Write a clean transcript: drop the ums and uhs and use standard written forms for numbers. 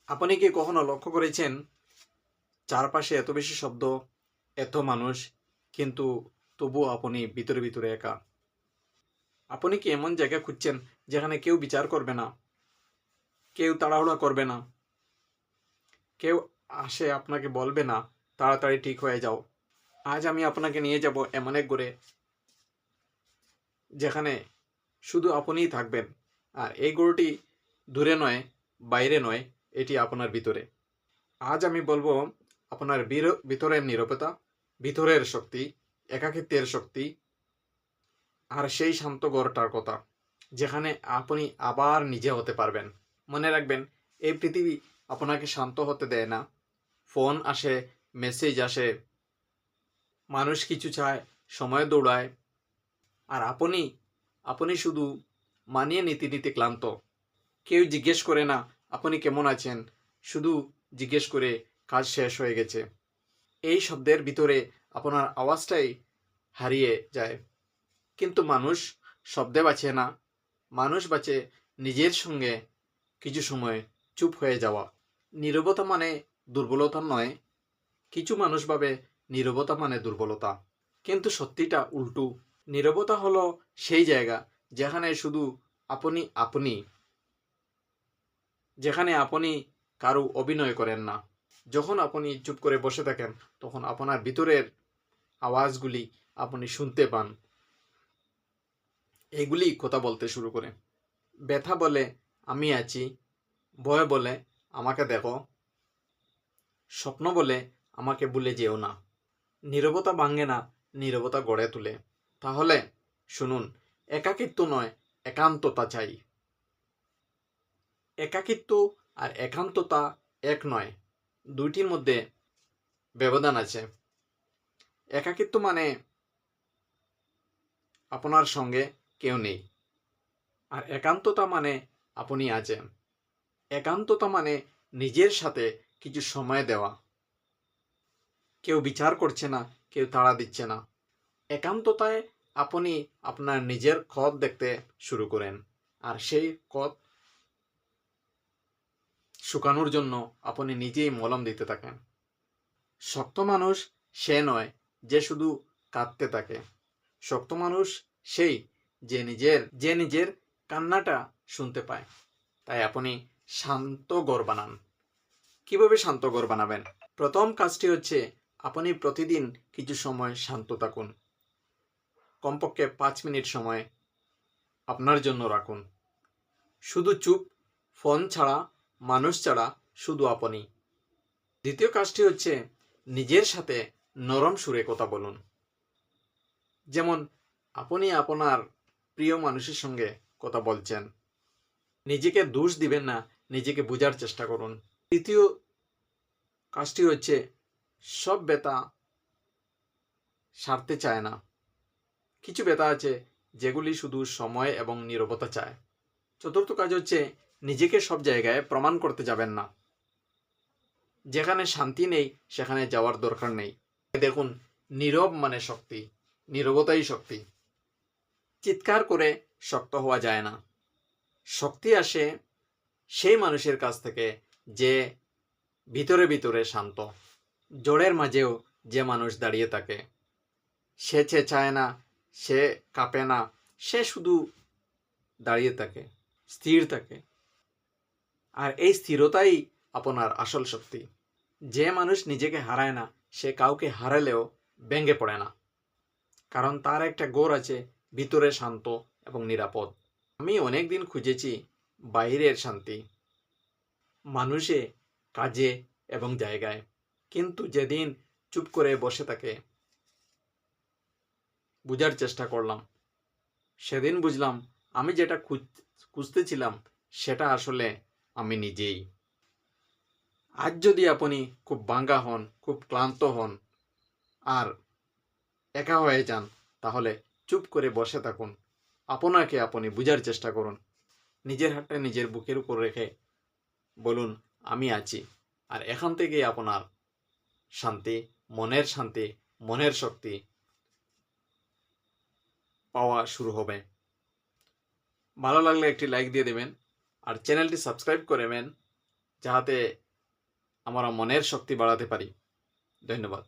আপনি কি কখনো লক্ষ্য করেছেন চারপাশে এত বেশি শব্দ, এত মানুষ, কিন্তু তবুও আপনি ভিতরে ভিতরে একা? আপনি কি এমন জায়গা খুঁজছেন যেখানে কেউ বিচার করবে না, কেউ তাড়াহুড়া করবে না, কেউ আসে আপনাকে বলবে না তাড়াতাড়ি ঠিক হয়ে যাও? আজ আমি আপনাকে নিয়ে যাব এমন এক ঘরে যেখানে শুধু আপনিই থাকবেন। আর এই ঘরটি দূরে নয়, বাইরে নয়, এটি আপনার ভিতরে। আজ আমি বলবো আপনার ভিতরের নীরবতা, ভিতরের শক্তি, একাকিত্বের শক্তি, আর সেই শান্ত ঘরটার কথা যেখানে আপনি আবার নিজে হতে পারবেন। মনে রাখবেন, এই পৃথিবী আপনাকে শান্ত হতে দেয় না। ফোন আসে, মেসেজ আসে, মানুষ কিছু চায়, সময় দৌড়ায়, আর আপনি আপনি শুধু মানিয়ে নিতে নিতে ক্লান্ত। কেউ জিজ্ঞেস করে না আপনি কেমন আছেন, শুধু জিজ্ঞেস করে কাজ শেষ হয়ে গেছে। এই শব্দের ভিতরে আপনার আওয়াজটাই হারিয়ে যায়। কিন্তু মানুষ শব্দে বাঁচে না, মানুষ বাঁচে নিজের সঙ্গে কিছু সময় চুপ হয়ে যাওয়া। নীরবতা মানে দুর্বলতা নয়। কিছু মানুষ ভাবে নীরবতা মানে দুর্বলতা, কিন্তু সত্যিটা উল্টো। নীরবতা হলো সেই জায়গা যেখানে শুধু আপনি আপনি, যেখানে আপনি কারো অভিনয় করেন না। যখন আপনি চুপ করে বসে থাকেন, তখন আপনার ভিতরের আওয়াজগুলি আপনি শুনতে পান। এগুলি কথা বলতে শুরু করে। ব্যথা বলে আমি আছি, ভয় বলে আমাকে দেখো, স্বপ্ন বলে আমাকে ভুলে যেও না। নীরবতা ভাঙে না, নীরবতা গড়ে তোলে। তাহলে শুনুন, একাকিত্ব নয়, একান্ততা চাই। একাকিত্ব আর একান্ততা এক নয়, দুইটির মধ্যে ব্যবধান আছে। একাকিত্ব মানে আপনার সঙ্গে কেউ নেই, আর একান্ততা মানে আপনি আছেন। একান্ততা মানে নিজের সাথে কিছু সময় দেওয়া। কেউ বিচার করছে না, কেউ তাড়া দিচ্ছে না। একান্ততায় আপনি আপনার নিজের ক্ষত দেখতে শুরু করেন, আর সেই ক্ষত শুকানোর জন্য আপনি নিজেই মলম দিতে থাকেন। শক্ত মানুষ সে নয় যে শুধু কাঁদতে থাকে। শক্ত মানুষ সেই যে নিজের কান্নাটা শুনতে পায়। তাই আপনি শান্ত ঘর বানান। কিভাবে শান্ত ঘর বানাবেন? প্রথম কাজটি হচ্ছে আপনি প্রতিদিন কিছু সময় শান্ত থাকুন। কমপক্ষে 5 মিনিট সময় আপনার জন্য রাখুন। শুধু চুপ, ফোন ছাড়া, মানুষ ছাড়া, শুধু আপনি। দ্বিতীয় কাজটি হচ্ছে নিজের সাথে নরম সুরে কথা বলুন। যেমন আপনি আপনার প্রিয় মানুষের সঙ্গে কথা বলছেন। নিজেকে দোষ দিবেন না, নিজেকে বোঝার চেষ্টা করুন। তৃতীয় কাজটি হচ্ছে সব ব্যথা সারতে চায় না। কিছু ব্যথা আছে যেগুলি শুধু সময় এবং নীরবতা চায়। চতুর্থ কাজ হচ্ছে নিজেকে সব জায়গায় প্রমাণ করতে যাবেন না। যেখানে শান্তি নেই সেখানে যাওয়ার দরকার নেই। দেখুন, নীরব মানে শক্তি, নীরবতাই শক্তি। চিৎকার করে শক্ত হওয়া যায় না। শক্তি আসে সেই মানুষের কাছ থেকে যে ভিতরে ভিতরে শান্ত। জোরের মাঝেও যে মানুষ দাঁড়িয়ে থাকে, সে চেঁচায় না, সে কাঁপে না, সে শুধু দাঁড়িয়ে থাকে, স্থির থাকে। আর এই স্থিরতাই আপনার আসল শক্তি। যে মানুষ নিজেকে হারায় না, সে কাউকে হারালেও ভেঙে পড়ে না, কারণ তার একটা গোর আছে, ভিতরে শান্ত এবং নিরাপদ। আমি অনেক দিন খুঁজেছি বাইরের শান্তি, মানুষে, কাজে এবং জায়গায়, কিন্তু যেদিন চুপ করে বসে থাকে বুঝার চেষ্টা করলাম, সেদিন বুঝলাম আমি যেটা খুঁজতেছিলাম সেটা আসলে আমি নিজেই। আজ যদি আপনি খুব ভাঙ্গা হন, খুব ক্লান্ত হন, আর একা হয়ে যান, তাহলে চুপ করে বসে থাকুন। আপনাকে আপনি বুঝার চেষ্টা করুন। নিজের হাতটা নিজের বুকের উপর রেখে বলুন আমি আছি। আর এখান থেকেই আপনার শান্তি, মনের শক্তি পাওয়া শুরু হবে। ভালো লাগলে একটি লাইক দিয়ে দেবেন, আর চ্যানেলটি সাবস্ক্রাইব করবেন যাহাতে আমরা মনের শক্তি বাড়াতে পারি। ধন্যবাদ।